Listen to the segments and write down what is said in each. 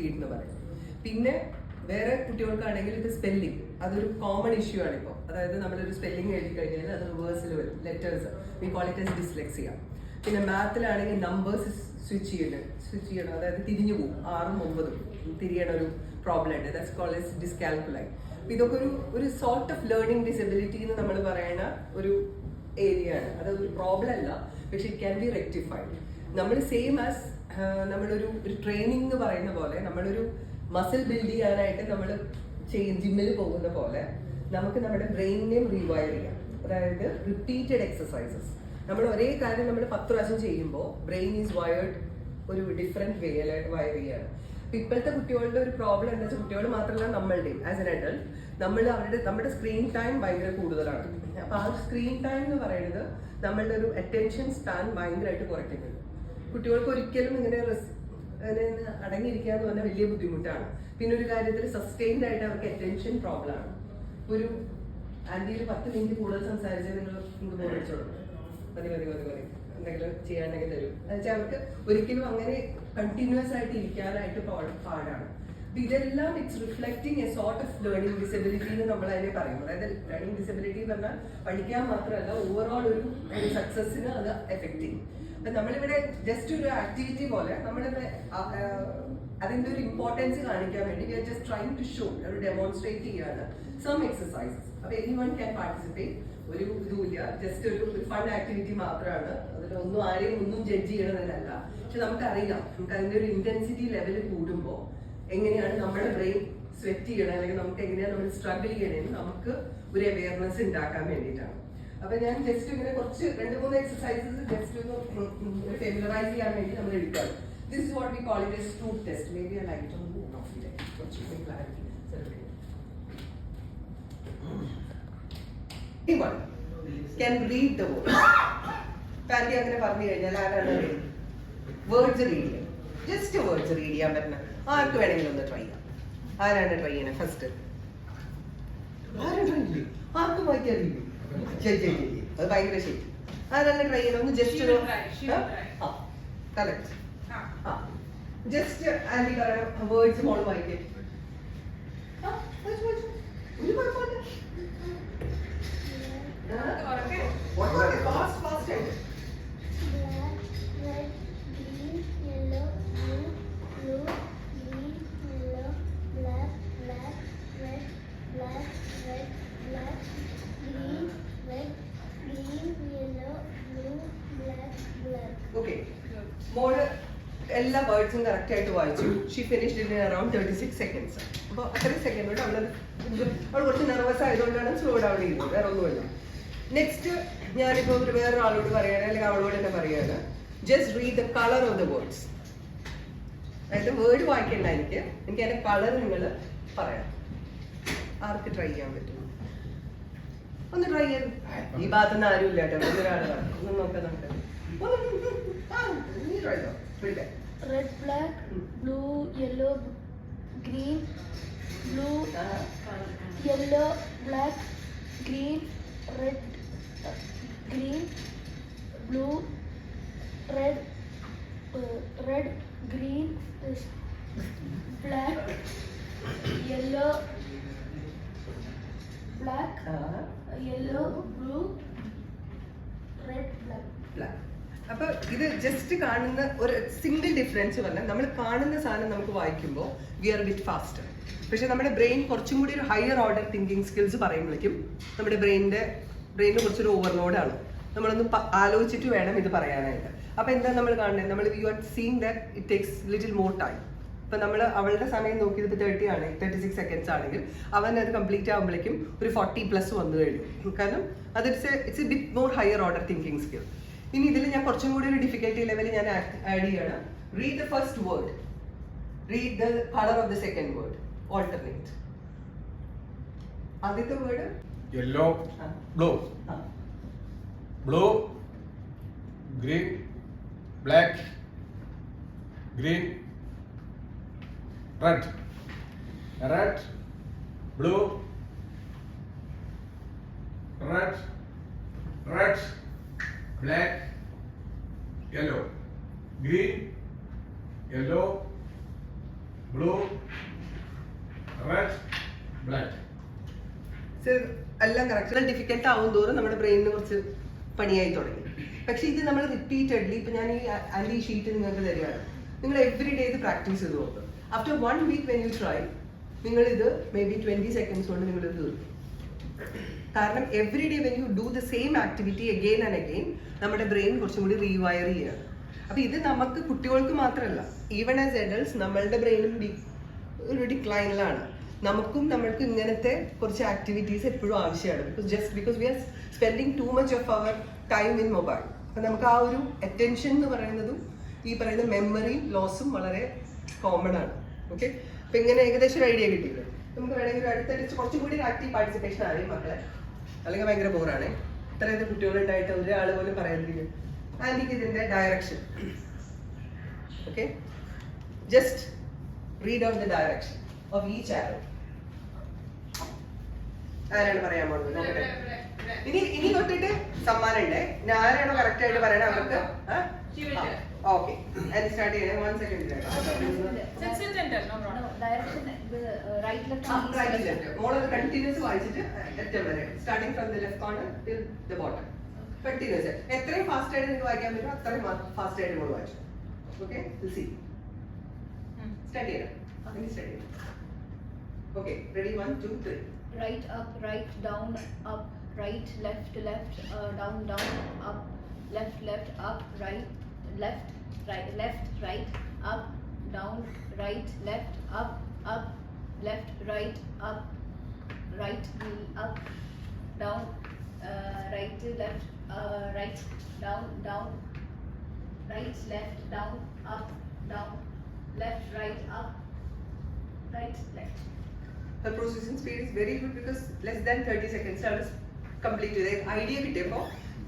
Read എന്ന് പറയും. പിന്നെ വേറെ കുട്ടികൾക്കാണെങ്കിൽ ഇത് സ്പെല്ലിംഗ്, അതൊരു കോമൺ ഇഷ്യൂ ആണ് ഇപ്പോൾ. അതായത് നമ്മളൊരു സ്പെല്ലിംഗ് എഴുതി കഴിഞ്ഞാൽ അത് റിവേഴ്സിൽ വരും, letters, V call it as dyslexia. പിന്നെ മാത്തിലാണെങ്കിൽ നമ്പേഴ്സ് സ്വിച്ച് ചെയ്യണം, അതായത് തിരിഞ്ഞു പോകും, 6ഉം 9ഉം തിരിയണ ഒരു പ്രോബ്ലം ഉണ്ട്, ദാറ്റ്സ് കോൾഡ് ആസ് ഡിസ്കാൽക്കുലൈ. ഇതൊക്കെ ഒരു സോർട്ട് ഓഫ് ലേണിംഗ് ഡിസബിലിറ്റി എന്ന് നമ്മൾ പറയുന്ന ഒരു ഏരിയ ആണ്. അതൊരു പ്രോബ്ലം അല്ല, പക്ഷെ ഇറ്റ് ക്യാൻ ബി റെക്ടിഫൈഡ്. നമ്മൾ സെയിം ആസ് നമ്മളൊരു ട്രെയിനിങ് എന്ന് പറയുന്ന പോലെ, നമ്മളൊരു മസിൽ ബിൽഡ് ചെയ്യാനായിട്ട് നമ്മൾ ജിമ്മിൽ പോകുന്ന പോലെ നമുക്ക് നമ്മുടെ ബ്രെയിനിനെയും റീവയർ ചെയ്യാം. അതായത് റിപ്പീറ്റഡ് എക്സസൈസസ്, നമ്മൾ ഒരേ കാര്യം നമ്മൾ 10 പ്രാവശ്യം ചെയ്യുമ്പോൾ ബ്രെയിൻ ഈസ് വയേർഡ് ഒരു ഡിഫറെൻറ്റ് വേയിലായിട്ട് വയർ ചെയ്യാണ്. അപ്പം ഇപ്പോഴത്തെ കുട്ടികളുടെ ഒരു പ്രോബ്ലം എന്താ വെച്ചാൽ, കുട്ടികൾ മാത്രമല്ല നമ്മളുടെയും ആസ് എൻ അഡൾട്ട് നമ്മുടെ സ്ക്രീൻ ടൈം ഭയങ്കര കൂടുതലാണ്. അപ്പോൾ ആ സ്ക്രീൻ ടൈം എന്ന് പറയുന്നത് നമ്മളുടെ ഒരു അറ്റൻഷൻ സ്പാൻ ഭയങ്കരമായിട്ട് കുറയ്ക്കുന്നുണ്ട്. കുട്ടികൾക്ക് ഒരിക്കലും ഇങ്ങനെ അടങ്ങിയിരിക്കുക എന്ന് പറഞ്ഞാൽ വലിയ ബുദ്ധിമുട്ടാണ്. പിന്നെ ഒരു കാര്യത്തിൽ സസ്റ്റെയിൻഡ് ആയിട്ട് അവർക്ക് അറ്റൻഷൻ പ്രോബ്ലം ആണ്. ഒരു ആൻറ്റിയിൽ 10 മിനിറ്റ് കൂടുതൽ സംസാരിച്ചാൽ നിങ്ങൾ ബോധിച്ചോളൂ, മതി എന്തെങ്കിലും ചെയ്യാണ്ടെങ്കിൽ തരും. എന്നുവെച്ചാൽ അവർക്ക് ഒരിക്കലും അങ്ങനെ കണ്ടിന്യൂസ് ആയിട്ട് ഇരിക്കാനായിട്ട് പാടാണ്. അപ്പൊ ഇതെല്ലാം it's reflecting A sort of learning disability എന്ന് നമ്മൾ അതിനെ പറയും. അതായത് ലേണിംഗ് ഡിസബിലിറ്റി എന്ന് പറഞ്ഞാൽ പഠിക്കാൻ മാത്രമല്ല, ഓവറോൾ ഒരു സക്സസിന് അത് എഫക്ട് ചെയ്യും. അപ്പൊ നമ്മളിവിടെ ജസ്റ്റ് ഒരു ആക്ടിവിറ്റി പോലെ നമ്മളിവിടെ അതിന്റെ ഒരു ഇമ്പോർട്ടൻസ് കാണിക്കാൻ വേണ്ടി we are just trying to show, ഒരു ഡെമോൺസ്ട്രേറ്റ് ചെയ്യാണ് സം എക്സസൈസസ്. അപ്പൊ എനിവൺ ക്യാൻ പാർട്ടിസിപ്പേറ്റ്, ഒരു ഇതുമില്ല, ജസ്റ്റ് ഒരു ഫൺ ആക്ടിവിറ്റി മാത്രമാണ്. അതിലൊന്നും ആരെയും ഒന്നും ജഡ്ജ് ചെയ്യണമെന്നല്ല, പക്ഷെ നമുക്കറിയാം നമുക്ക് അതിന്റെ ഒരു ഇന്റൻസിറ്റി ലെവൽ കൂടുമ്പോൾ എങ്ങനെയാണ് നമ്മുടെ ബ്രെയിൻ സ്വെറ്റ് ചെയ്യണം, അല്ലെങ്കിൽ നമുക്ക് എങ്ങനെയാണ് നമ്മൾ സ്ട്രഗിൾ ചെയ്യണമെന്ന് നമുക്ക് ഒരു അവയർനെസ് ഉണ്ടാക്കാൻ വേണ്ടിയിട്ടാണ്. അപ്പൊ ഞാൻ ജസ്റ്റ് ഇങ്ങനെ കുറച്ച് 2-3 എക്സസൈസസ് ജസ്റ്റ് ഒന്ന് ഫെമിലറൈസ് ചെയ്യാൻ വേണ്ടി നമ്മൾ എടുക്കാം. This is what we call it as truth test. Maybe I like to move of it കുറച്ച് clarity. Anyone can read the words. പാൻറ്റി അങ്ങനെ പറഞ്ഞു കഴിഞ്ഞാൽ ആരാണ് വേർഡ്സ് റീഡ് ചെയ്യാം, ജസ്റ്റ് വേർഡ്സ് റീഡ് ചെയ്യാൻ പറ്റുന്ന ആർക്ക് വേണമെങ്കിലും ഒന്ന് ട്രൈ ചെയ്യാം. ആരാണ് ട്രൈ ചെയ്യണേ ഫസ്റ്റ്? ആർക്കും വായിക്കാറില്ല, ശരി അത് ഭയങ്കര ശരി. ആരാണ് ട്രൈ ചെയ്യണം? ഒന്ന് ജസ്റ്റ് കറക്റ്റ്, ജസ്റ്റ് ആൻറ്റി പറയണം വേർഡ്സ് മോൾ വായിക്കേ. ഒരു കുഴപ്പമില്ല, fast ആയിട്ട്. Red, green, yellow, blue, green, yellow, black, red, green, yellow, blue, black. Okay. മോള് എല്ലാ വേർഡ്സും കറക്റ്റ് ആയിട്ട് വായിച്ചു. She finished in around 36 seconds. അപ്പോൾ അത്രയും സെക്കൻഡ് കൊണ്ട് അവൾ കുറച്ച് നെർവസ് ആയതുകൊണ്ടാണ് സ്ലോ ഡൗൺ ചെയ്യുന്നത്, വേറെ ഒന്നുമില്ല. നെക്സ്റ്റ് ഞാനിപ്പോൾ വേറൊരാളോട് പറയുകയാണ്, അല്ലെങ്കിൽ അവളോട് തന്നെ പറയുകയാണ്, just read the colour of the words. അതായത് വേർഡ് വായിക്കണ്ട, എനിക്ക് അതിന്റെ കളർ നിങ്ങൾ പറയാം. ആർക്ക് ട്രൈ ചെയ്യാൻ പറ്റും? ഒന്ന് ട്രൈ ചെയ്ത്. ഈ ഭാഗത്തുനിന്ന് ആരും ഇല്ല കേട്ടോ, ഒരാളാണ്. ഒന്ന് നോക്കാം നമുക്ക്. നീ ട്രൈ ചെയ്തോ. Red, black, blue, yellow, green, blue, yellow, black, green, red, green, blue, red, green, black, yellow, black, yellow, blue, red, black. അപ്പൊ ഇത് ജസ്റ്റ് കാണുന്ന ഒരു സിംഗിൾ ഡിഫറൻസ് പറഞ്ഞാൽ, നമ്മൾ കാണുന്ന സാധനം നമുക്ക് വായിക്കുമ്പോൾ വി ആർ ബിറ്റ് ഫാസ്റ്റർ. പക്ഷെ നമ്മുടെ ബ്രെയിൻ കുറച്ചും കൂടി ഒരു ഹയർ ഓർഡർ തിങ്കിങ് സ്കിൽസ് പറയുമ്പോഴേക്കും നമ്മുടെ ബ്രെയിനിന് കുറച്ചൊരു ഓവർലോഡാണ്. നമ്മളൊന്ന് ആലോചിച്ചിട്ട് വേണം ഇത് പറയാനായിട്ട്. അപ്പൊ എന്താ നമ്മൾ കാണുന്നത്? നമ്മൾ you are seeing that it takes little more time. ഇപ്പൊ നമ്മൾ അവളുടെ സമയം നോക്കിയത് ഇപ്പോൾ 30 ആണ്, 36 സെക്കൻഡ്സ് ആണെങ്കിൽ അവൻ അത് കംപ്ലീറ്റ് ആകുമ്പോഴേക്കും ഒരു 40+ വന്നു കഴിഞ്ഞു. കാരണം അത് it's a bit more higher order thinking skill. ഇനി ഇതിൽ ഞാൻ കുറച്ചും കൂടി ഒരു ഡിഫിക്കൽട്ടി ലെവൽ ഞാൻ ആഡ് ചെയ്യണം. Read the first word, read the colour of the second word, alternate. ആദ്യത്തെ word yellow, blue, blue, green, black, green, red, red, blue, red, red, black, yellow, green, yellow, blue, red, black. Sir എല്ലാം correct difficult ആവും തോറും നമ്മുടെ ബ്രെയിനിന് കുറച്ച് പണിയായി തുടങ്ങി. പക്ഷേ ഇത് നമ്മൾ റിപ്പീറ്റഡ്ലി ഇപ്പം ഞാൻ ഈ ഷീറ്റ് നിങ്ങൾക്ക് തരികയാണ്, നിങ്ങൾ എവറി ഡേ ഇത് പ്രാക്ടീസ് ചെയ്ത് നോക്കുക. After 1 week when you try, നിങ്ങളിത് മേ ബി 20 seconds കൊണ്ട് നിങ്ങൾ ഇത് തീർക്കും. കാരണം every day when you do the same activity again and again നമ്മുടെ ബ്രെയിൻ കുറച്ചും കൂടി റീവയർ ചെയ്യുകയാണ്. അപ്പോൾ ഇത് നമുക്ക് കുട്ടികൾക്ക് മാത്രമല്ല, ഈവൻ ആസ് അഡൾട്ട്സ് നമ്മളുടെ ബ്രെയിനും ഒരു ഡിക്ലൈനിലാണ്. നമുക്കും നമ്മൾക്ക് ഇങ്ങനത്തെ കുറച്ച് ആക്ടിവിറ്റീസ് എപ്പോഴും ആവശ്യമാണ്. Just because we are spending too much of our time in mobile. അപ്പം നമുക്ക് ആ ഒരു അറ്റൻഷൻ എന്ന് പറയുന്നതും ഈ പറയുന്ന മെമ്മറി ലോസും വളരെ കോമൺ ആണ്. ഓക്കെ, അപ്പം ഇങ്ങനെ ഏകദേശം ഒരു ഐഡിയ കിട്ടിയില്ലേ? നമുക്ക് വേണമെങ്കിൽ അടുത്തടുത്ത് കുറച്ചും കൂടി ഒരു ആക്റ്റീവ് പാർട്ടിസിപ്പേഷൻ അറിയും മക്കളെ, അല്ലെങ്കിൽ ഭയങ്കര ബോറാണ്. ഇത്രയും കുട്ടികളുണ്ടായിട്ട് ഒരാൾ പോലും പറയാതിരിക്കും. ആൻഡിക്ക് ഇതിൻ്റെ direction, okay, just read out the direction of each arrow. ആരാണ് പറയാൻ പോകുന്നത്? ഇനി തൊട്ടിട്ട് സമ്മാനം ഉണ്ട്. ഞാൻ ആരാണോ കറക്റ്റ് ആയിട്ട് പറയണേ അവർക്ക് ഓക്കെ. അത് സ്റ്റാർട്ട് ചെയ്യണേ. 1 second. മോളത് കണ്ടിന്യൂസ് വായിച്ചിട്ട് ഏറ്റവും വരെ starting from the left corner till the bottom continuous. എത്രയും ഫാസ്റ്റ് ആയിട്ട് നിങ്ങൾക്ക് വായിക്കാൻ പറ്റുമോ അത്രയും ഫാസ്റ്റ് ആയിട്ട് മോള് വായിച്ചു. ഓക്കെ, സി സ്റ്റാർട്ട് ചെയ്യണം. സ്റ്റാർട്ട് ചെയ്യണം. Okay, ready? 1 2 3. Right, up, right, down, up, right, left, left, down, down, up, left, left, up, right, left, right, left, right, up, down, right, left, up, left, right, up, right, up, down, right, left, right, down, down, right, left, down, up, down, left, right, up, right, left. Her processing speed is very good because less than 30 seconds ആണ് complete ചെയ്തത്. Idea കിട്ടിയപ്പോൾ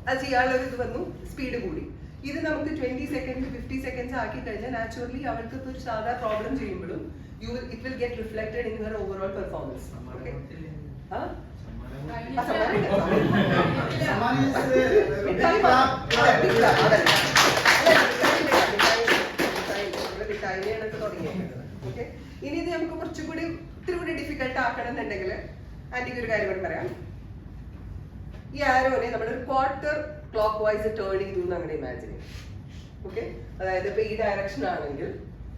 അത് ചെയ്യാനുള്ളൊരു ഇത് വന്നു, speed കൂടി. ഇത് നമുക്ക് 20 seconds 50 seconds ആക്കി കഴിഞ്ഞാൽ നാച്ചുറലി അവൾക്ക് ഒരു സാധാ പ്രോബ്ലം ചെയ്യുമ്പോഴും it will get reflected in her overall performance. Okay, okay. ഇനി ഇത് നമുക്ക് കുറച്ചുകൂടി ഇത്തിരി കൂടി ഡിഫിക്കൽട്ട് ആക്കണം എന്നുണ്ടെങ്കിൽ ആന്റിക്ക് ഒരു കാര്യം കൂടി പറയാം. ഈ ആരോനെ നമ്മളൊരു ക്വാർട്ടർ ക്ലോക്ക് വൈസ് ടേൺ ചെയ്തു എന്ന് അങ്ങനെ ഇമാജിൻ ചെയ്യും. ഓക്കെ, അതായത് ഇപ്പൊ ഈ ഡയറക്ഷൻ ആണെങ്കിൽ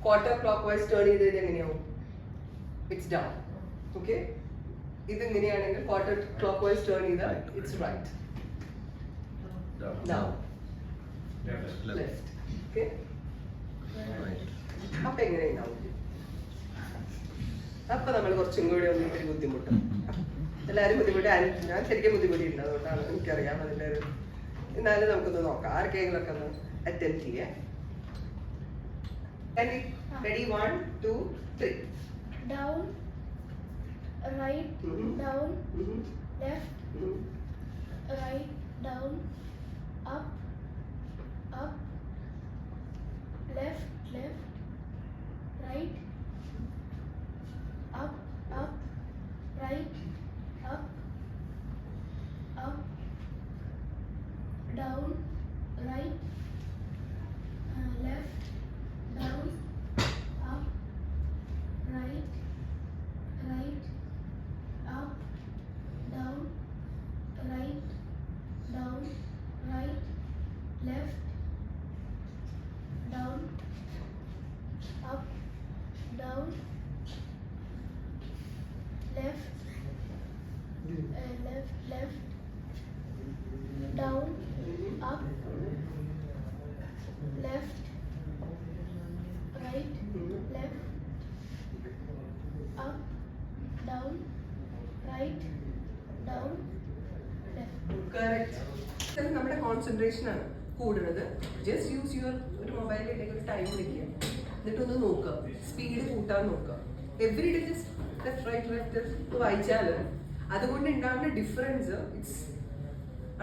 ക്വാർട്ടർ ക്ലോക്ക് വൈസ് ടേൺ ചെയ്ത് കഴിഞ്ഞാൽ എങ്ങനെയാവും? It's down. ഓക്കെ, ഇത് ഇങ്ങനെയാണെങ്കിൽ ക്വാർട്ടർ ക്ലോക്ക് വൈസ് ടേൺ ചെയ്താൽ it's right, down, left. Okay, അപ്പൊ എങ്ങനെയുണ്ടാവും? അപ്പൊ നമ്മൾ കുറച്ചും കൂടി ഒന്നിട്ട് ബുദ്ധിമുട്ടും. എല്ലാവരും ബുദ്ധിമുട്ട്, ഞാൻ ശരിക്കും ബുദ്ധിമുട്ടിയിട്ടുണ്ട്, അതുകൊണ്ടാണ് എനിക്കറിയാം അതിൻ്റെ ഒരു. എന്നാലും നമുക്കൊന്ന് നോക്കാം, ആർക്കെങ്കിലും ഒക്കെ ഒന്ന് അറ്റൻഡ് ചെയ്യാം. Ready? 1 2 3. Down, right, down, left, right, down, up, left, left, right, up, right, up, down, right, left, down, up, right, up, down, right, left, down, up, down, left, left, down, up, left, right, left, up, down, right, down, left. Correct. നമ്മുടെ concentration ആണ് കൂടുന്നത്. Just use your ഒരു മൊബൈലിലേക്ക് ഒരു time വെക്കുക, എന്നിട്ടൊന്ന് നോക്കുക, speed കൂട്ടാൻ നോക്കുക. Every day just left right left വായിച്ചാൽ അതുകൊണ്ട് ഉണ്ടാകുന്ന ഡിഫറൻസ് ഇറ്റ്സ്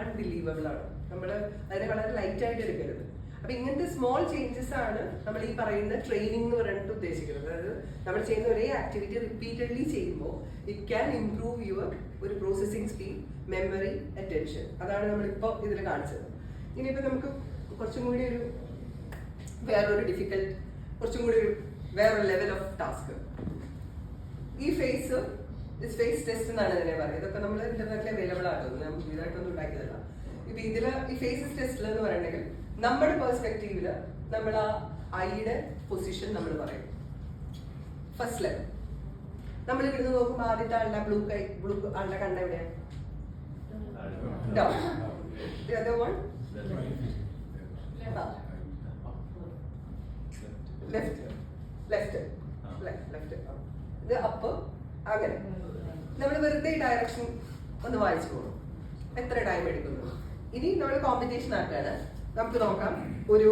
അൺബിലീവബിൾ ആണ്. നമ്മൾ അതിനെ വളരെ ലൈറ്റ് ആയിട്ട് എടുക്കരുത്. അപ്പൊ ഇങ്ങനത്തെ സ്മോൾ ചേഞ്ചസ് ആണ് നമ്മൾ ഈ പറയുന്ന ട്രെയിനിങ് എന്ന് പറഞ്ഞിട്ട് ഉദ്ദേശിക്കുന്നത്. അതായത് നമ്മൾ ചെയ്യുന്ന ഒരേ ആക്ടിവിറ്റി റിപ്പീറ്റഡ്ലി ചെയ്യുമ്പോൾ ഇറ്റ് ക്യാൻ ഇംപ്രൂവ് യുവർ ഒരു പ്രോസസ്സിംഗ് സ്പീഡ്, മെമ്മറി, അറ്റൻഷൻ. അതാണ് നമ്മളിപ്പോൾ ഇതിൽ കാണിച്ചത്. ഇനിയിപ്പോൾ നമുക്ക് കുറച്ചും കൂടി ഒരു വേറൊരു ഡിഫിക്കൽട്ട്, കുറച്ചും കൂടി ഒരു വേറൊരു ലെവൽ ഓഫ് ടാസ്ക്. ഈ ഫേസ് ടെസ്റ്റ് എന്നാണ് ഇതിനെ പറയുന്നത്. ഇതൊക്കെ നമ്മൾ ഇന്റർനെറ്റിൽ അവൈലബിൾ ആകുന്നത്, ഞാൻ പുതിയതായിട്ടൊന്നും ഉണ്ടാക്കിയതല്ല. ഇപ്പൊ ഇതില് ഈ ഫേസസ് ടെസ്റ്റിൽ എന്ന് പറയണമെങ്കിൽ നമ്മുടെ പെർസ്പെക്റ്റീവില് നമ്മൾ ആ ഐയുടെ പൊസിഷൻ നമ്മൾ പറയും. ഫസ്റ്റ് ലെവൽ നമ്മൾ ഇവിടുന്ന് നോക്കുമ്പോൾ ആദ്യത്തെ ആളുടെ ബ്ലൂ ആളുടെ കണ്ണ എവിടെയാണ്? Down. The other one? Left. ഇത് അപ്പ്. അങ്ങനെ നമ്മൾ വെറുതെ ഡയറക്ഷൻ ഒന്ന് വായിച്ചു പോകും. എത്ര ടൈം എടുക്കുന്നു? ഇനി നമ്മൾ കോമ്പറ്റീഷൻ ആക്കാണ്. നമുക്ക് നോക്കാം ഒരു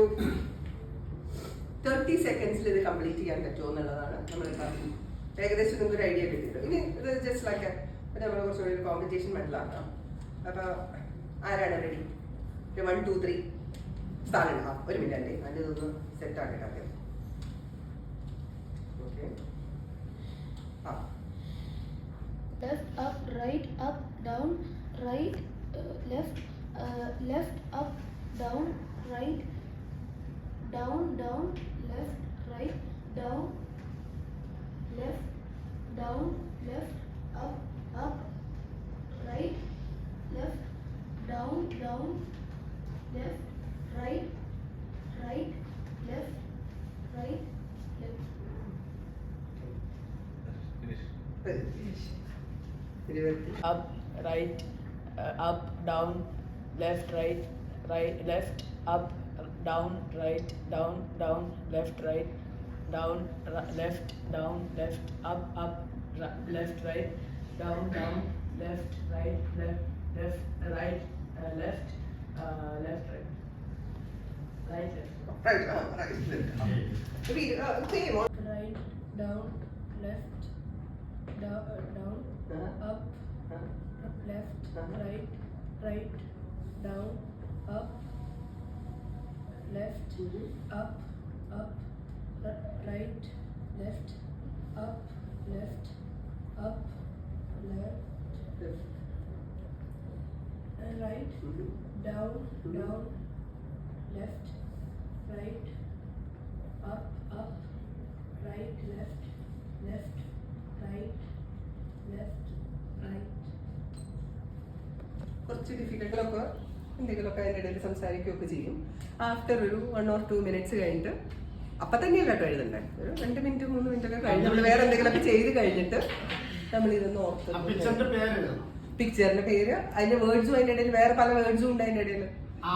30 സെക്കൻഡ്സിൽ ഇത് കംപ്ലീറ്റ് ചെയ്യാൻ പറ്റുമോ എന്നുള്ളതാണ് നമ്മൾ ഏകദേശം നിങ്ങൾക്ക് ഒരു ഐഡിയ കിട്ടിയത്. ഇനി ഇത് ജസ്റ്റ് ലൈക്ക് നമ്മൾ കുറച്ചുകൂടി ഒരു കോമ്പറ്റീഷൻ മനസ്സിലാക്കാം. അപ്പൊ ആരാണ് റെഡി? 1 2 3 സ്ഥാനം. ഒരു മിനിറ്റ് അല്ലേ, അതിൻ്റെ ഇതൊന്ന് സെറ്റ് ആക്കിയിട്ട്. Okay. Left, up, right, up, down, right, left, left, up, down, right, down, down, left, right, down, left, down, left, up, up, right, left, down, down, left, right, right, left, right, left. Up, right, up, down, left, right, right, left, up, down, right, down, down, left, right, down, left, down, left, up, left, right, down, down, left, right, left, left, right, left, left, right, right, left. Right, right. Read, same. Right, down, left, down, up, left, right, right, down, up, left, up, right, left, up, left, up, left, right, down, down, left, right, up, right, left, right, left, right. കുറച്ച് ഡിഫിക്കൽട്ടൊക്കെ എന്തെങ്കിലുമൊക്കെ അതിൻ്റെ ഇടയിൽ സംസാരിക്കുകയൊക്കെ ചെയ്യും. After ഒരു 1 or 2 minutes കഴിഞ്ഞിട്ട്, അപ്പം തന്നെയല്ല കേട്ടോ എഴുതണ്ടേ, ഒരു 2 മിനിറ്റ് 3 മിനിറ്റ് ഒക്കെ കഴിഞ്ഞ് നമ്മൾ വേറെ എന്തെങ്കിലുമൊക്കെ ചെയ്ത് കഴിഞ്ഞിട്ട് നമ്മൾ ഇതൊന്ന് ഓർത്ത് പിക്ചറിന്റെ പേര്, അതിന്റെ വേർഡ്സും അതിന്റെ ഇടയിൽ വേറെ പല വേർഡ്സും ഉണ്ട്. അതിന്റെ ഇടയിൽ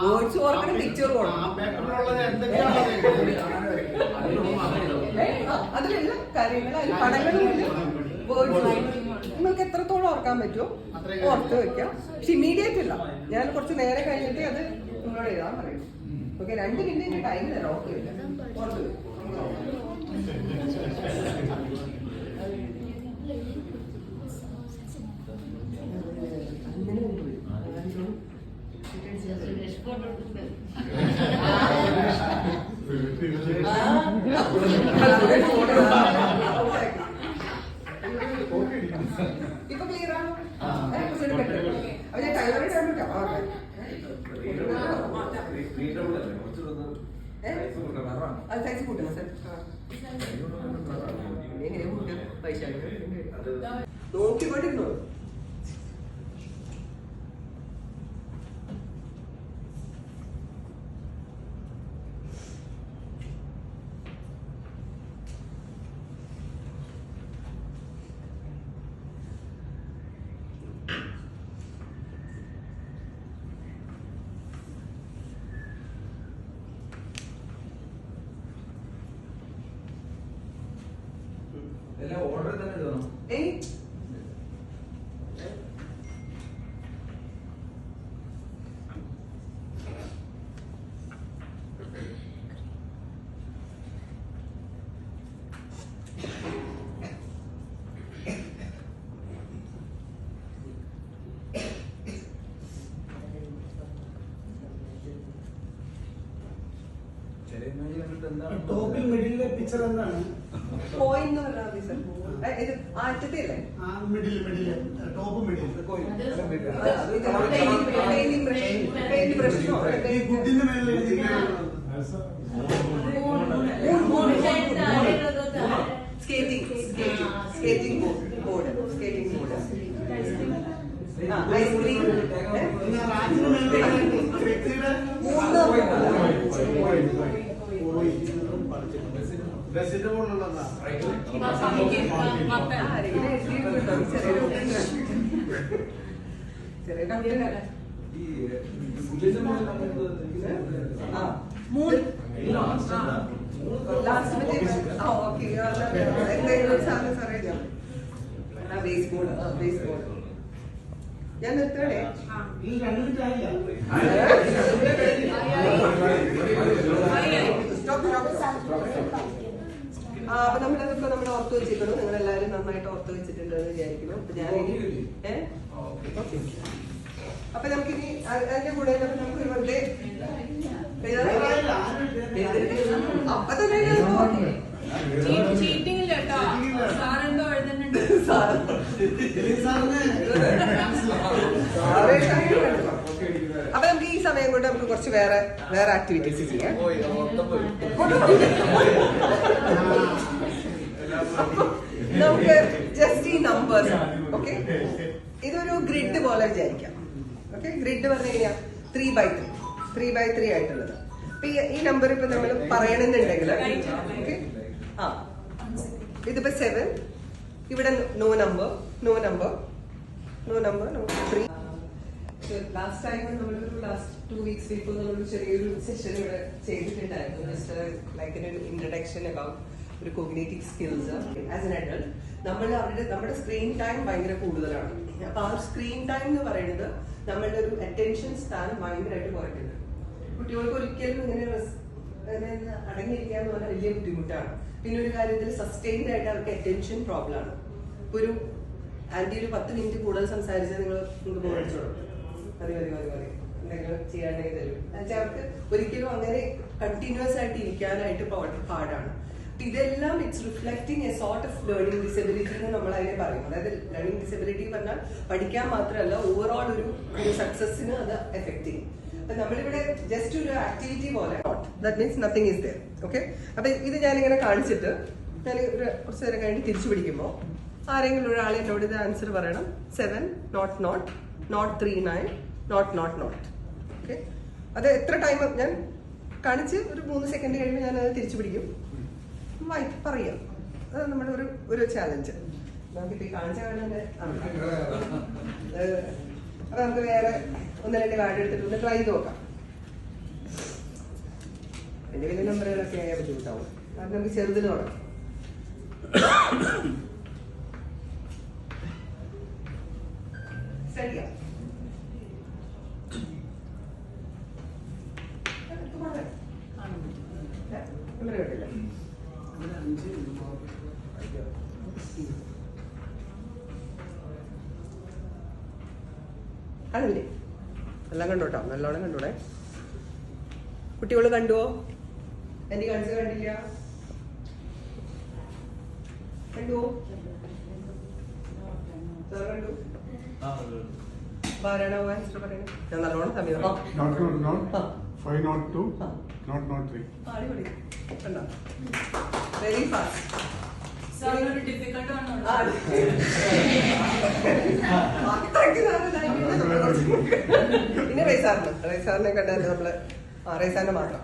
വേർഡ്സ് ഓർക്കണം, പിക്ചർ ഓർക്കണം. അതിലുള്ള കാര്യങ്ങൾ, അതിൽ പടങ്ങളുണ്ട്, വേർഡ്സും. നിങ്ങൾക്ക് എത്രത്തോളം ഓർക്കാൻ പറ്റുമോ ഓർത്ത് വെക്കാം. പക്ഷെ ഇമ്മീഡിയറ്റ് ഇല്ല, ഞാൻ കുറച്ച് നേരെ കഴിഞ്ഞിട്ട് അത് നിങ്ങളോട് എഴുതാൻ പറയും. ഓക്കെ, 2 മിനിറ്റിന്റെ ടൈം തരാം. ഓർത്ത് വെക്കാം, ഓർത്ത് വെക്കാം. ഇപ്പൊ ക്ലിയർ ആണോ? അപ്പൊ ഞാൻ ടൈമർ ഇടാൻ പറ്റാം. അത് സൈസ് കൂട്ടണം സാർ. എങ്ങനെ കൂട്ടും? പൈസ നോക്കിക്കൊണ്ടിരുന്നോ? എല്ലാം ഓർഡർ തന്നെ എഴുതണം. ടോപ്പിൽ മിഡിലെ പിക്ചർ എന്താണ്? പോയിന്റ് പറഞ്ഞാൽ മതി സാർ. ഇത് ആറ്റത്തെ അല്ലേ? Middle top middle. പ്രശ്നമോ? ഈ ഗുഡിന്റെ മേലെ സ്കേറ്റിംഗ് ബോർഡ് ഐസ്ക്രീം ബസ്സിന്റെ മുകളിലുള്ളതാ ചെറിയ കമ്പ്യൂട്ടർ ഈ പുള്ളിന്റെ മോളിൽ നമ്മളെന്തോ ഞാൻ നിർത്തണേ. ഈ 2 മിനിറ്റ് ആയില്ല അപ്പൊ നമ്മളതൊക്കെ നമ്മൾ ഓർത്ത് വെച്ചിരിക്കണം. നിങ്ങൾ എല്ലാവരും നന്നായിട്ട് ഓർത്ത് വെച്ചിട്ടുണ്ടെന്ന് വിചാരിക്കുന്നു. അപ്പൊ ഞാനിനി അപ്പൊ നമുക്കിനി അതിന്റെ കൂടെ നമുക്ക് വെറുതെ അപ്പൊ തന്നെ ചീറ്റിംഗ് ഇല്ല കേട്ടോ. സാറെന്തോ എഴുതുന്നുണ്ട്. അപ്പൊ നമുക്ക് ഈ സമയം കൊണ്ട് നമുക്ക് കുറച്ച് വേറെ ആക്ടിവിറ്റീസ് ചെയ്യാം. നമുക്ക് ജസ്റ്റ് ഈ നമ്പേഴ്സ് ഓക്കെ, ഇതൊരു ഗ്രിഡ് പോലെ വിചാരിക്കാം. ഓക്കെ, ഗ്രിഡ് പറഞ്ഞ എങ്ങനെയാ 3x3 ആയിട്ടുള്ളത്. അപ്പൊ ഈ നമ്പർ ഇപ്പൊ നമ്മൾ പറയണമെന്നുണ്ടെങ്കിൽ ഓക്കെ, ഇതിപ്പോ 7, ഇവിടെ നോ നമ്പർ 3. ലാസ്റ്റ് ടൈം നമ്മളൊരു ലാസ്റ്റ് 2 weeks ബിഫോർ നമ്മളൊരു ചെറിയൊരു സെഷൻ ഇവിടെ ചെയ്തിട്ടുണ്ടായിരുന്നു. ജസ്റ്റ് ലൈക്ക് ഒരു ഇൻട്രഡക്ഷൻ അബൌട്ട് ഒരു cognitive skills as an adult. നമ്മുടെ സ്ക്രീൻ ടൈം ഭയങ്കര കൂടുതലാണ്. അപ്പൊ ആ സ്ക്രീൻ ടൈം എന്ന് പറയുന്നത് നമ്മളുടെ ഒരു അറ്റൻഷൻ സ്പാൻ ഭയങ്കരമായിട്ട് കുറയ്ക്കുന്നത്. കുട്ടികൾക്ക് ഒരിക്കലും ഇങ്ങനെ അടങ്ങിയിരിക്കുക എന്ന് പറഞ്ഞാൽ വലിയ ബുദ്ധിമുട്ടാണ്. പിന്നെ ഒരു കാര്യത്തിൽ സസ്റ്റെയിൻഡ് ആയിട്ട് അവർക്ക് അറ്റൻഷൻ പ്രോബ്ലം ആണ്. ഒരു ആന്റി ഒരു 10 മിനിറ്റ് കൂടുതൽ സംസാരിച്ചാൽ നിങ്ങൾക്ക് ബോറടിച്ചോളും. മതി എന്തെങ്കിലും ചെയ്യാണ്ടെങ്കിൽ തരും. എന്നുവെച്ചാൽ അവർക്ക് ഒരിക്കലും അങ്ങനെ കണ്ടിന്യൂസ് ആയിട്ട് ഇരിക്കാനായിട്ട് പാടാണ്. ഇതെല്ലാം it's reflecting A sort of learning disability എന്ന് നമ്മൾ അതിനെ പറയും. അതായത് ലേണിംഗ് ഡിസബിലിറ്റി പറഞ്ഞാൽ പഠിക്കാൻ മാത്രമല്ല ഓവറോൾ ഒരു സക്സസിന് അത് എഫക്ട് ചെയ്യും. അപ്പൊ നമ്മളിവിടെ ജസ്റ്റ് ഒരു ആക്ടിവിറ്റി പോലെ that means nothing is there. Okay, അപ്പൊ ഇത് ഞാനിങ്ങനെ കാണിച്ചിട്ട് ഞാൻ കുറച്ച് നേരം കഴിഞ്ഞ് തിരിച്ചു പിടിക്കുമ്പോൾ ആരെങ്കിലും ഒരാൾ എന്നോട് ഇത് ആൻസർ പറയണം. 7 not 3 9 not. ഓക്കെ, അത് എത്ര ടൈം ഞാൻ കാണിച്ച് ഒരു 3 സെക്കൻഡ് കഴിയുമ്പോൾ ഞാൻ അത് തിരിച്ചു പിടിക്കും, പറയാം. അത് നമ്മുടെ ഒരു ചാലഞ്ച്. നമുക്കിപ്പോ ഈ കാണിച്ച കാണാൻ അപ്പൊ നമുക്ക് വേറെ 1-2 കാർഡ് എടുത്തിട്ട് ട്രൈ ചെയ്ത് നോക്കാം. വലിയ നമ്പറുകളൊക്കെ ആയാൽ ബുദ്ധിമുട്ടാവും. കാരണം നമുക്ക് ചെറുതിൽ തുടങ്ങാം. ശരിയാ, നമ്പർ കേട്ടില്ല. ആണല്ലേ, എല്ലാം കണ്ടോട്ടോ, നല്ലോണം കണ്ടോടെ. കുട്ടികൾ കണ്ടുവോ? എന്റെ കാണിച്ചത് കണ്ടില്ല? കണ്ടുവോ? കണ്ടു? ആരാണോ ആൻസർ പറയുന്നത്? ഞാൻ നല്ലോണം സമയം 502 not 3. അടിപൊളി, കണ്ടോ? Very fast. സാറൊരു ഡിഫിക്കൽട്ട് വന്നോളൂ. പിന്നെ റൈസാറിനെ കണ്ടാൽ നമ്മള് റൈസാറിനെ മാത്രം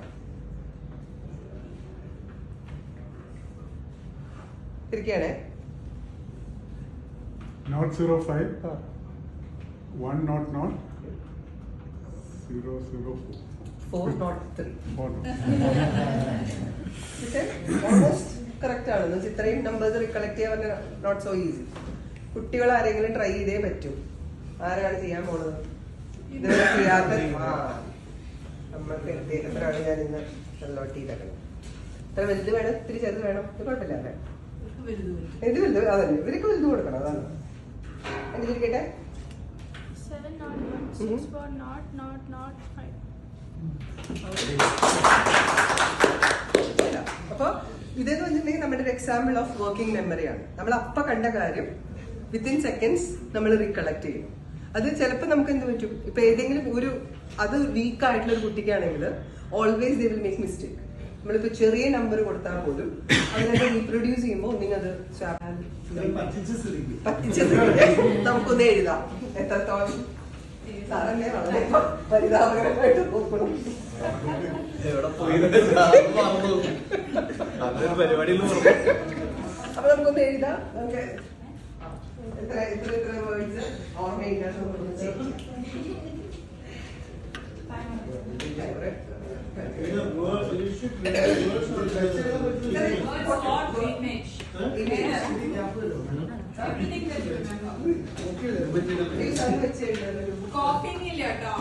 ഇരിക്കുകയാണേ. Not 05 1 not 004 4 not 3. 4 almost correct ആണ്. എന്ന് വെച്ചാൽ ഇത്രയും നമ്പേഴ്സ് റിക്കളക്ട് ചെയ്യാൻ പറഞ്ഞാൽ നോട്ട് സോ ഈസി. കുട്ടികൾ ആരെങ്കിലും ട്രൈ ചെയ്തേ പറ്റൂ. ആരാണ് ചെയ്യാൻ പോണത്? ഇതുവരെ ചെയ്യാത്ത നമ്മൾക്ക് എത്രയാണ് ഞാൻ ഇന്ന് നോട്ട് ചെയ്തേക്കണം. ഇത്ര വലുത് വേണം, ഇത്തിരി ചെറുത് വേണം, ഇത് കുഴപ്പമില്ല അല്ലേ? ഇത് വലുത്, അതന്നെ ഇവർക്ക് വലുത് കൊടുക്കണം. അതാണ് എന്റെ ഇരിക്കട്ടെ. 7 not 1 6 4 not 5. അപ്പൊ ഇതെന്ന് വെച്ചിട്ടുണ്ടെങ്കിൽ നമ്മുടെ ഒരു എക്സാമ്പിൾ ഓഫ് വർക്കിംഗ് മെമ്മറിയാണ്. നമ്മൾ അപ്പ കണ്ട കാര്യം വിത്തിൻ സെക്കൻഡ്സ് നമ്മൾ റീകളക്ട് ചെയ്യും. അത് ചിലപ്പോൾ നമുക്ക് എന്ത് പറ്റും, ഇപ്പൊ ഏതെങ്കിലും ഒരു അത് വീക്ക് ആയിട്ടുള്ള ഒരു കുട്ടിക്കാണെങ്കിൽ always they will make mistake. നമ്മളിപ്പോ ചെറിയ നമ്പർ കൊടുത്താൽ പോലും അതിനൊക്കെ റീപ്രൊഡ്യൂസ് ചെയ്യുമ്പോൾ ഒന്നിനും അത് പറ്റിച്ചത് നമുക്കൊന്ന് എഴുതാം എത്രത്തോളം. സാറല്ലേ വളരെ പരിതാപകരമായിട്ട് നോക്കണം. അപ്പൊ നമുക്കൊന്ന് എഴുതാം. നമുക്ക് എത്ര എത്ര എത്ര വേർഡ്സ് ഓർമ്മയില്ലാതെ കോപ്പിംഗ് ഇല്ല കേട്ടോ.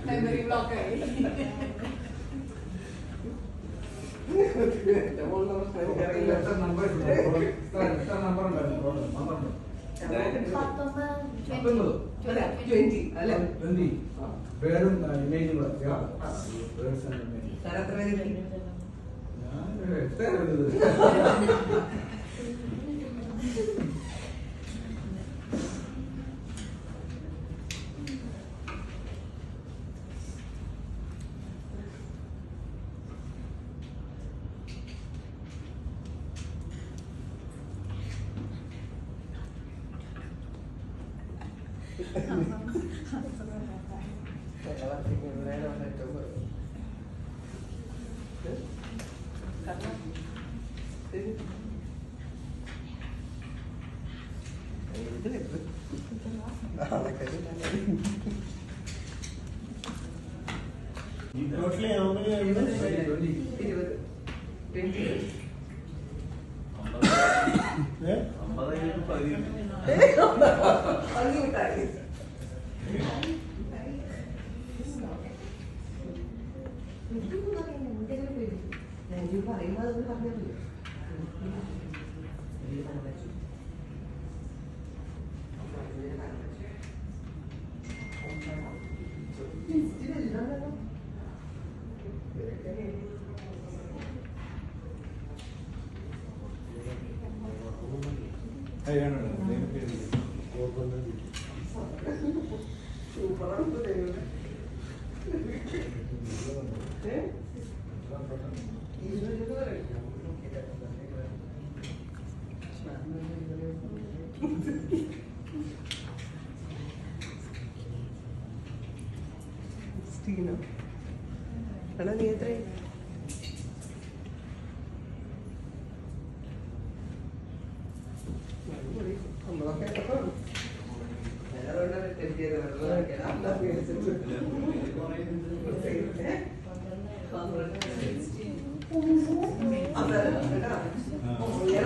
മെമ്മറി ബ്ലോക്ക് ആയി. പേരും ഇമേജും നീ എത്ര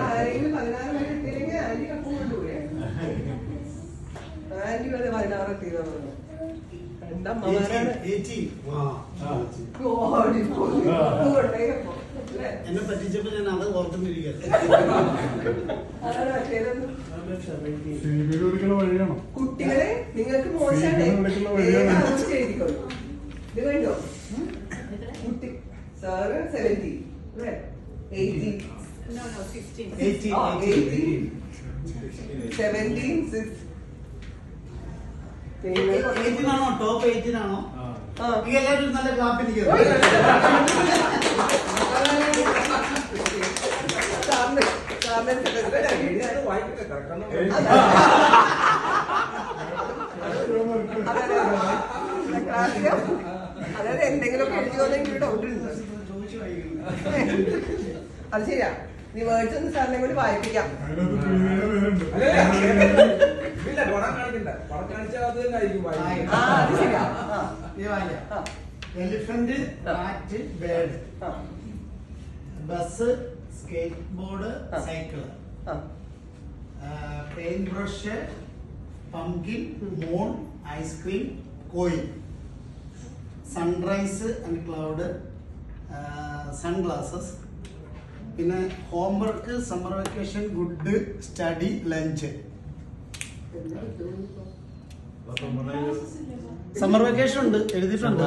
ആരെങ്കിലും 16 വരെ എത്തിയില്ലെങ്കിൽ ആന്റി കപ്പ് കൊണ്ടുപോയി. ആന്റി വരെ 16 എത്തിയതാണ്. എന്താ എന്നെ പറ്റിച്ചപ്പോ ഞാൻ അത് ഓർത്തുകൊണ്ടിരിക്കുകയാണ്. കുട്ടികളെ നിങ്ങൾക്ക് മോശമാണ് ഇത് കണ്ടോ കുട്ടി സാറ് 17 18 17 18 ടോപ്പ് 18 ആണോ? എല്ലാവരും നല്ല ക്ലാപ്പിലേക്ക് അതായത് എന്തെങ്കിലുമൊക്കെ എഴുതിയോന്നെങ്കിൽ ഡൗട്ട് ഉണ്ട്. അത് ശരിയാ. നീ വേർഡ്സ് ഒന്ന് സാറിനെ കൂടി വായിപ്പിക്കാം. അത് ശരിയാ. Elephant, cat, bird, bus, skateboard, cycle, paintbrush, pumpkin, moon, ice cream, coin, sunrise and cloud, sunglasses, പിന്നെ homework, summer vacation, good study, lunch. Summer vacation ഉണ്ട്, എഴുതിയിട്ടുണ്ട്.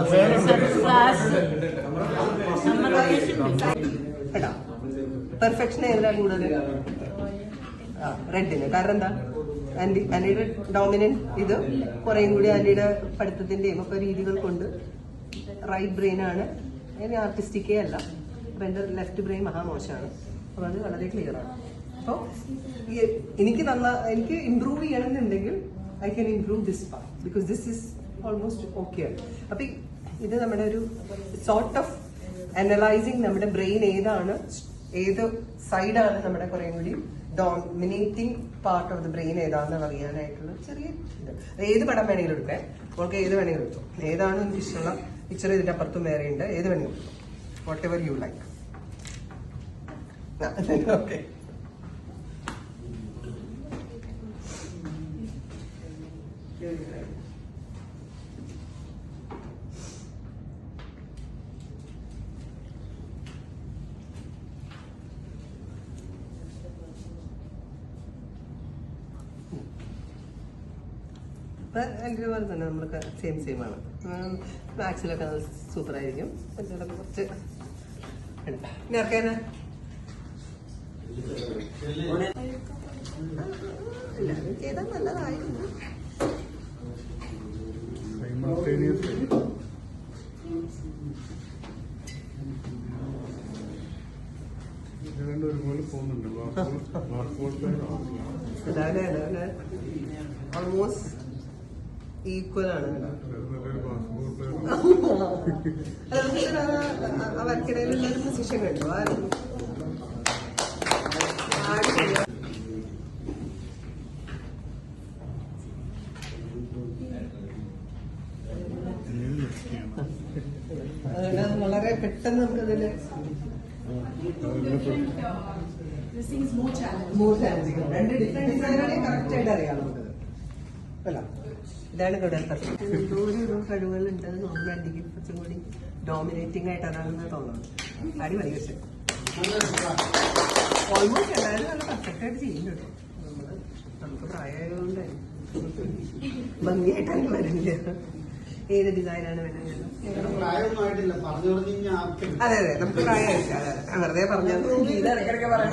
പെർഫെക്ഷൻ ഏതാണ് കൂടുതൽ? റെഡിന്. കാരണം എന്താ? ആന്റിയുടെ ഡോമിനന്റ് ഇത് കുറേയും കൂടി ആന്റിയുടെ പഠിത്തത്തിന്റെയും ഒക്കെ രീതികൾ കൊണ്ട് റൈറ്റ് ബ്രെയിൻ ആണ്, ആർട്ടിസ്റ്റിക്കേ അല്ല. അപ്പൊ എന്റെ ലെഫ്റ്റ് ബ്രെയിൻ മഹാമോശമാണ്. അപ്പൊ അത് വളരെ ക്ലിയർ ആണ്. അപ്പോൾ എനിക്ക് ഇംപ്രൂവ് ചെയ്യണമെന്നുണ്ടെങ്കിൽ I can improve this part because this is almost okay ആണ്. അപ്പൊ ഇത് നമ്മുടെ ഒരു സോർട്ട് ഓഫ് അനലൈസിങ് നമ്മുടെ ബ്രെയിൻ ഏത് സൈഡാണ് നമ്മുടെ കുറേ കൂടി dominating part of the brain ഏതാണെന്ന് അറിയാനായിട്ടുള്ള ചെറിയ ഇത്. ഏത് പടം വേണമെങ്കിലും എടുക്കാം, നമുക്ക് ഏത് വേണമെങ്കിലും എടുക്കും. ഏതാണ് എനിക്ക് ഇഷ്ടമുള്ള പിക്ചർ ഇതിന്റെ അപ്പുറത്തും വേറെ ഉണ്ട്, ഏത് വേണമെങ്കിലും what ever you like. Okay, എൻ്റെ പോലെ തന്നെ നമ്മൾക്ക് സെയിം ആണ്. മാത്സിലൊക്കെ സൂപ്പർ ആയിരിക്കും. മറ്റേതൊക്കെ കുറച്ച് നേർക്കാനാ എല്ലാവരും ചെയ്താൽ നല്ലതായിരുന്നു. ഒരുപോലെ പോകുന്നുണ്ട്. ഓൾമോസ്റ്റ് ഈക്വൽ ആണ്. അവർക്കിടയിലുള്ള ഒരു പൊസിഷൻ കണ്ടു. അതുകൊണ്ട് വളരെ പെട്ടെന്ന് നമുക്കതില് രണ്ട് ഡിഫറെന്റ് ഡിസൈനാണ് കറക്റ്റ് ആയിട്ട് അറിയാം നമുക്കത് അല്ല. ഇതാണ് ഇവിടെ എന്തോരോ കഴിവുകളുണ്ട്. അത് നോക്കി അടിക്ക് കുറച്ചും കൂടി ഡോമിനേറ്റിംഗ് ആയിട്ട് അതാണെന്ന് തോന്നുന്നു. അടിപൊളി. പക്ഷെ ഓൾമോസ്റ്റ് എല്ലാവരും നല്ല പെർഫെക്റ്റ് ആയിട്ട് ചെയ്യുന്നുണ്ട്. നമുക്ക് പ്രായമായതുകൊണ്ട് ഭംഗിയായിട്ടാണ് വരുന്നില്ല. ഏത് ഡിസൈനാണ് വരുന്നത്? അതെ അതെ, നമുക്ക് പ്രായമായിട്ടില്ല. അതെ, വെറുതെ പറഞ്ഞാൽ ഇത് ഇടയ്ക്കിടയ്ക്ക് പറയാം.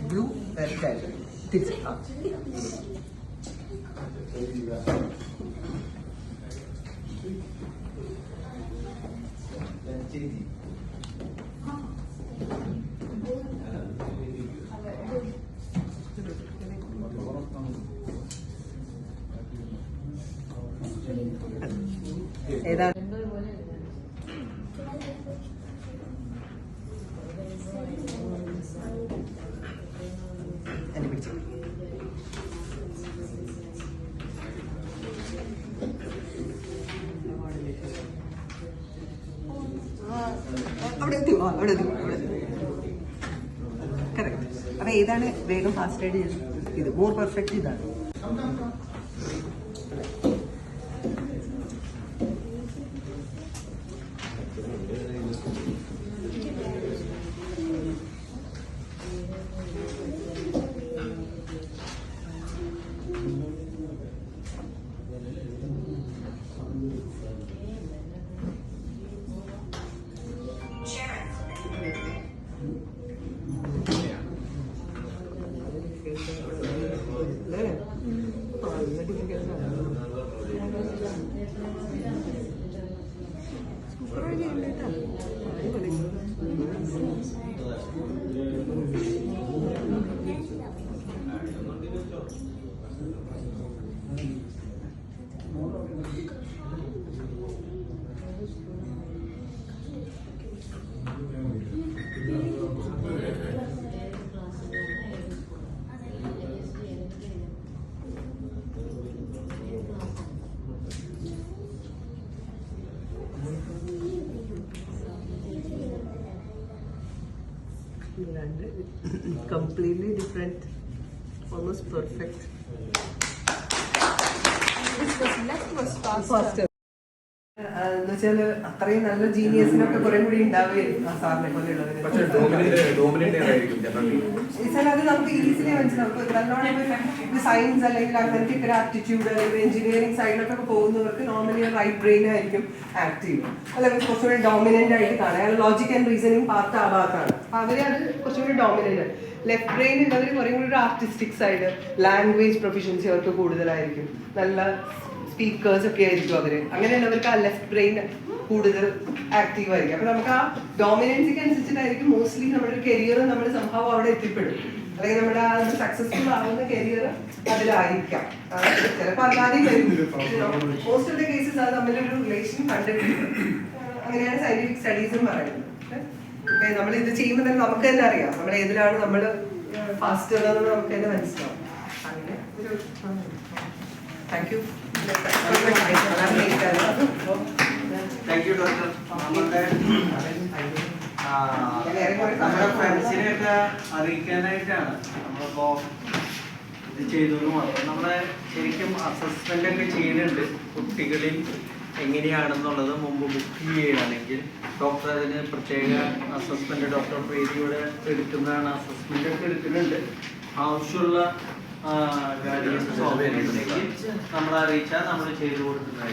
ബ്ലൂ തിരിച്ച് ഏതാണ്? അവിടെ കറക്റ്റ്. അപ്പൊ ഏതാണ് വേഗം ഫാസ്റ്റ് ആയിട്ട് ഇത് മോർ പെർഫെക്റ്റ് ഇതാണ്. Completely different, almost perfect. which was left was faster. Fast എന്ന് വെച്ചാൽ അത്രയും നല്ല ജീനിയസിനൊക്കെ കുറെ കൂടി ഉണ്ടാവുകയായിരുന്നു ആ സാറിനെ പക്ഷേ പോലെയുള്ളവർ. ഡോമിനന്റ് ആയിരിക്കും ജനറലി. വെച്ചാൽ അത് നമുക്ക് ഈസിലി മനസ്സിലാവും. നല്ലോണം സയൻസ് അല്ലെങ്കിൽ അങ്ങനത്തെ ഒരു ആപ്റ്റിറ്റ്യൂഡ് അല്ലെങ്കിൽ എഞ്ചിനീയറിംഗ് സൈഡിലൊക്കെ പോകുന്നവർക്ക് നോർമലി റൈറ്റ് ബ്രെയിൻ ആയിരിക്കും ആക്റ്റീവ്, അല്ലെങ്കിൽ കുറച്ചുകൂടി ഡോമിനന്റ് ആയിട്ട് കാണാം. അയാൾ ലോജിക് ആൻഡ് റീസണിങ് പാർട്ട് ആവാത്താണ്. അപ്പൊ അവരെ അത് കുറച്ചുകൂടി ഡോമിനന്റ്. ലെഫ്റ്റ് ബ്രെയിൻ ഉള്ളവർ കുറേ കൂടി ഒരു ആർട്ടിസ്റ്റിക് സൈഡ്, ലാംഗ്വേജ് പ്രൊഫിഷ്യൻസി അവർക്ക് കൂടുതലായിരിക്കും. നല്ല സ്പീക്കേഴ്സ് ഒക്കെ ആയിരിക്കും അവര്. അങ്ങനെയുള്ളവർക്ക് ആ ലെഫ്റ്റ് ബ്രെയിൻ കൂടുതൽ ആക്റ്റീവ് ആയിരിക്കും. അപ്പൊ നമുക്ക് ആ ഡോമിനൻസിക്ക് അനുസരിച്ചിട്ടായിരിക്കും മോസ്റ്റ്ലി നമ്മുടെ കരിയർ നമ്മൾ സംഭവം അവിടെ എത്തിപ്പെടും, അല്ലെങ്കിൽ നമ്മുടെ ആ സക്സസ്ഫുൾ ആവുന്ന കരിയർ അതിലായിരിക്കാം. ചിലപ്പോൾ അല്ലാതെ വരും. മോസ്റ്റ് ഓഫ് ദ കേസസ് അത് തമ്മിലൊരു റിലേഷൻ കണ്ടിട്ടുണ്ട്. അങ്ങനെയാണ് സയന്റിഫിക് സ്റ്റഡീസും പറയുന്നത്. ഇപ്പൊ നമ്മൾ ഇത് ചെയ്യുമ്പോൾ തന്നെ നമുക്ക് തന്നെ അറിയാം നമ്മൾ ഏതിലാണ് നമ്മൾ ഫാസ്റ്റ് ഉള്ളതെന്ന് നമുക്ക് തന്നെ മനസ്സിലാവും. അങ്ങനെ ഒരു thank you. Thank you doctor. നമ്മുടെ ഫ്രണ്ട്സിനെയൊക്കെ അറിയിക്കാനായിട്ടാണ് നമ്മളിപ്പോ ഇത് ചെയ്തത് മാത്രം. നമ്മളെ ശരിക്കും അസസ്മെന്റ് ഒക്കെ ചെയ്യുന്നുണ്ട് കുട്ടികളിൽ എങ്ങനെയാണെന്നുള്ളത് മുമ്പ് ബുക്ക് ചെയ്യുകയാണെങ്കിൽ ഡോക്ടർ അതിന് പ്രത്യേക അസസ്മെന്റ് ഡോക്ടർ പ്രീതിയോടെ എടുക്കുന്നതാണ്. അസസ്മെന്റ് ഒക്കെ എടുക്കുന്നുണ്ട്. ആവശ്യമുള്ള ഗൈഡൻസ് സൗകര്യമുണ്ടെങ്കിൽ നമ്മളെ അറിയിച്ചാൽ നമ്മൾ ചെയ്തു കൊടുക്കുന്നതായിരിക്കും.